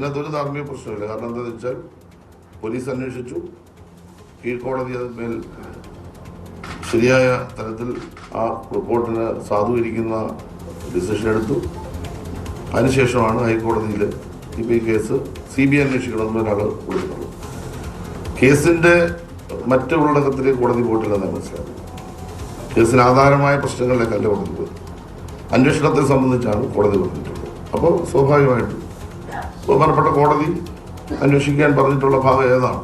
അതിനകത്തൊരു ധാർമ്മിക പ്രശ്നമില്ല. കാരണം എന്താണെന്ന് വെച്ചാൽ പോലീസ് അന്വേഷിച്ചു, കീഴ്ക്കോടതി അതിന്മേൽ ശരിയായ തരത്തിൽ ആ റിപ്പോർട്ടിന് സാധൂകരിക്കുന്ന ഡിസിഷൻ എടുത്തു. അതിനുശേഷമാണ് ഹൈക്കോടതിയിൽ ഇപ്പോൾ ഈ കേസ് CBI അന്വേഷിക്കണമെന്ന് ഒരാൾ കൊടുക്കുന്നത്. കേസിൻ്റെ മറ്റ് ഉള്ളടക്കത്തിലേക്ക് കോടതി പോയിട്ടില്ലെന്ന് മനസ്സിലാക്കി. കേസിന് ആധാരമായ പ്രശ്നങ്ങളിലേക്കല്ല കോടതി പോയി. അന്വേഷണത്തെ സംബന്ധിച്ചാണ് കോടതി പറഞ്ഞിട്ടുള്ളത്. അപ്പോൾ സ്വാഭാവികമായിട്ടും ബഹുമാനപ്പെട്ട കോടതി അന്വേഷിക്കാൻ പറഞ്ഞിട്ടുള്ള ഭാഗം ഏതാണ്,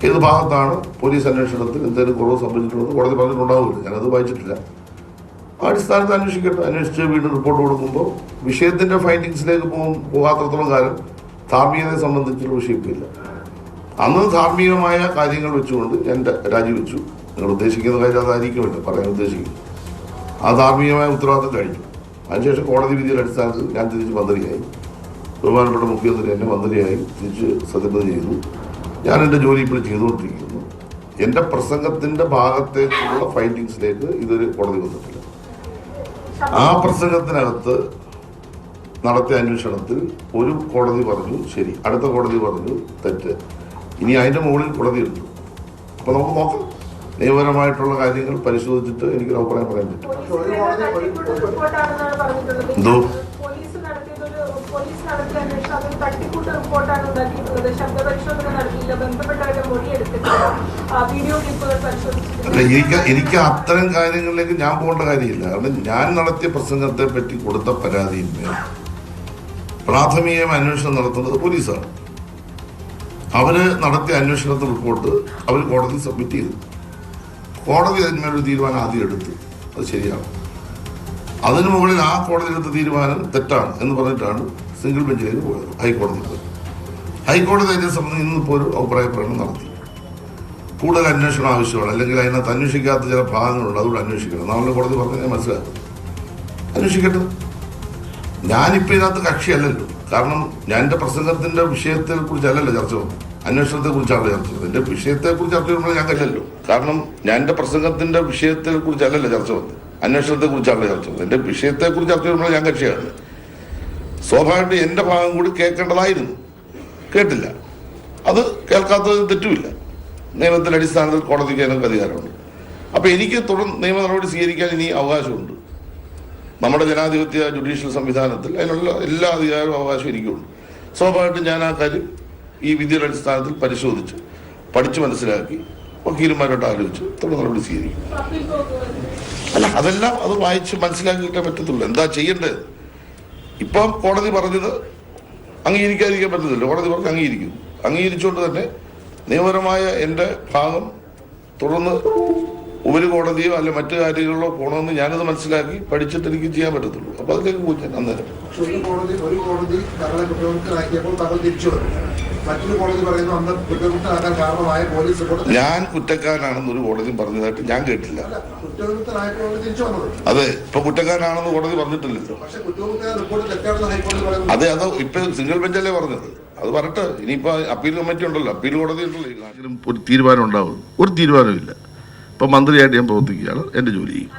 ഏത് ഭാഗത്താണ് പോലീസ് അന്വേഷണത്തിൽ എന്തെങ്കിലും കുറവ് സംഭവിച്ചിട്ടുള്ളത് കോടതി പറഞ്ഞിട്ടുണ്ടാവില്ല. ഞാനത് വായിച്ചിട്ടില്ല. ആ അടിസ്ഥാനത്തിൽ അന്വേഷിക്കട്ടെ. അന്വേഷിച്ച് വീണ്ടും റിപ്പോർട്ട് കൊടുക്കുമ്പോൾ വിഷയത്തിൻ്റെ ഫൈൻഡിങ്സിലേക്ക് പോകാത്തത്തോളം കാലം ധാർമ്മികതയെ സംബന്ധിച്ചുള്ള വിഷയമില്ല. അന്ന് ധാർമ്മികമായ കാര്യങ്ങൾ വെച്ചുകൊണ്ട് ഞാൻ രാജിവെച്ചു. നിങ്ങൾ ഉദ്ദേശിക്കുന്ന കാര്യം അതായിരിക്കുമല്ലോ പറയാൻ ഉദ്ദേശിക്കുന്നു. ആ ധാർമ്മികമായ ഉത്തരവാദിത്തം കഴിഞ്ഞു. അതിനുശേഷം കോടതി വിധിയുടെ അടിസ്ഥാനത്തിൽ ഞാൻ തിരിച്ച് മന്ത്രിയായി. ബഹുമാനപ്പെട്ട മുഖ്യമന്ത്രി എന്നെ മന്ത്രിയായി തിരിച്ച് സത്യപ്രതിജ്ഞ ചെയ്തു. ഞാൻ എൻ്റെ ജോലി ഇപ്പോൾ ചെയ്തുകൊണ്ടിരിക്കുന്നു. എൻ്റെ പ്രസംഗത്തിൻ്റെ ഭാഗത്തേക്കുള്ള ഫൈൻഡിങ്സിലേക്ക് ഇതൊരു കോടതി വന്നിട്ടില്ല. ആ പ്രസംഗത്തിനകത്ത് നടത്തിയ അന്വേഷണത്തിൽ ഒരു കോടതി പറഞ്ഞു ശരി, അടുത്ത കോടതി പറഞ്ഞു തെറ്റ്. ഇനി അതിൻ്റെ മുകളിൽ കോടതിയുണ്ട്. അപ്പോൾ നമുക്ക് നോക്കാം. നിയമപരമായിട്ടുള്ള കാര്യങ്ങൾ പരിശോധിച്ചിട്ട് എനിക്കൊരു അഭിപ്രായം പറയാൻ പറ്റും. എന്തോ അല്ല, എനിക്ക് അത്തരം കാര്യങ്ങളിലേക്ക് ഞാൻ പോകേണ്ട കാര്യമില്ല. കാരണം ഞാൻ നടത്തിയ പ്രസംഗത്തെ പറ്റി കൊടുത്ത പരാതിയിന്മേൽ പ്രാഥമികമായ അന്വേഷണം നടത്തുന്നത് പോലീസാണ്. അവര് നടത്തിയ അന്വേഷണത്തെ റിപ്പോർട്ട് അവർ കോടതി സബ്മിറ്റ് ചെയ്തു. കോടതി അതിന്മേലൊരു തീരുമാനം ആദ്യം എടുത്തു. അത് ശരിയാണ്. അതിനു മുകളിൽ ആ കോടതി എടുത്ത തീരുമാനം തെറ്റാണ് എന്ന് പറഞ്ഞിട്ടാണ് സിംഗിൾ ബെഞ്ചിലേക്ക് പോയത്, ഹൈക്കോടതി പോയത്. ഹൈക്കോടതി അതിനെ സംബന്ധിച്ച് ഇന്നിപ്പോൾ ഒരു അഭിപ്രായ പ്രകടനം നടത്തി. കൂടുതൽ അന്വേഷണം ആവശ്യമാണ്, അല്ലെങ്കിൽ അതിനകത്ത് അന്വേഷിക്കാത്ത ചില ഭാഗങ്ങളുണ്ട്, അതുകൊണ്ട് അന്വേഷിക്കണം. നാളെ കോടതി പറഞ്ഞാൽ മനസ്സിലാക്കും. അന്വേഷിക്കട്ടെ. ഞാനിപ്പോൾ ഇതിനകത്ത് കക്ഷിയല്ലല്ലോ. കാരണം ഞാൻ എൻ്റെ പ്രസംഗത്തിൻ്റെ വിഷയത്തെ കുറിച്ചല്ലല്ലോ ചർച്ച വന്നത്, അന്വേഷണത്തെ കുറിച്ചാണല്ലോ ചർച്ച ചെയ്തത്. എൻ്റെ വിഷയത്തെക്കുറിച്ച് ചർച്ച ചെയ്യുമ്പോൾ ഞാൻ കല്ലല്ലോ. കാരണം ഞാൻ എൻ്റെ പ്രസംഗത്തിൻ്റെ വിഷയത്തെ കുറിച്ചല്ലല്ലോ ചർച്ച വന്നത്, അന്വേഷണത്തെ കുറിച്ചാണല്ലോ ചർച്ച ചെയ്തത്. എൻ്റെ വിഷയത്തെക്കുറിച്ച് ചർച്ച ചെയ്യുമ്പോൾ ഞാൻ കക്ഷിയാണ്. സ്വാഭാവികമായിട്ട് എൻ്റെ ഭാഗം കൂടി കേൾക്കേണ്ടതായിരുന്നു, കേട്ടില്ല. അത് കേൾക്കാത്തത് തെറ്റുമില്ല. നിയമത്തിൻ്റെ അടിസ്ഥാനത്തിൽ കോടതിക്ക് അതിനൊക്കെ അധികാരമുണ്ട്. അപ്പോൾ എനിക്ക് തുടർന്ന് നിയമ നടപടി സ്വീകരിക്കാൻ ഇനി അവകാശമുണ്ട്. നമ്മുടെ ജനാധിപത്യ ജുഡീഷ്യൽ സംവിധാനത്തിൽ അതിനുള്ള എല്ലാ അധികാരവും അവകാശവും എനിക്കുണ്ട്. സ്വാഭാവികമായിട്ടും ഞാൻ ആ കാര്യം ഈ വിധിയുടെ അടിസ്ഥാനത്തിൽ പരിശോധിച്ച് പഠിച്ച് മനസ്സിലാക്കി വക്കീലുമാരോട്ട് ആലോചിച്ച് തുടർ നടപടി സ്വീകരിക്കും. അല്ല, അതെല്ലാം അത് വായിച്ച് മനസ്സിലാക്കിയിട്ടേ പറ്റത്തുള്ളൂ. എന്താ ചെയ്യേണ്ടത്? ഇപ്പം കോടതി പറഞ്ഞത് അംഗീകരിക്കാതിരിക്കാൻ പറ്റത്തില്ല. കോടതി പറഞ്ഞ് അംഗീകരിക്കുന്നു. അംഗീകരിച്ചുകൊണ്ട് തന്നെ നിയമപരമായ എൻ്റെ ഭാഗം തുടർന്ന് ഉപരികോടതിയോ അല്ല മറ്റു കാര്യങ്ങളിലോ പോകണമെന്ന് ഞാനത് മനസ്സിലാക്കി പഠിച്ചിട്ട് എനിക്ക് ചെയ്യാൻ പറ്റത്തുള്ളൂ. അപ്പൊ അതിലേക്ക് പോയി ഞാൻ അന്നേരം ഞാൻ കുറ്റക്കാരനാണെന്ന് ഒരു കോടതി പറഞ്ഞതായിട്ട് ഞാൻ കേട്ടില്ല. അതെ, ഇപ്പൊ കുറ്റക്കാരനാണെന്ന് കോടതി പറഞ്ഞിട്ടില്ലല്ലോ. അതെ, അത് ഇപ്പൊ സിംഗിൾ ബെഞ്ചല്ലേ പറഞ്ഞത്. അത് പറട്ടെ. ഇനിയിപ്പോ അപ്പീൽ കമ്മിറ്റി ഉണ്ടല്ലോ, അപ്പീൽ കോടതി ഉണ്ടല്ലോ. ഒരു തീരുമാനം ഉണ്ടാവും. ഒരു തീരുമാനമില്ല. ഇപ്പം മന്ത്രിയായിട്ട് ഞാൻ പ്രവർത്തിക്കുകയാണ്. എൻ്റെ ജോലി ചെയ്യും.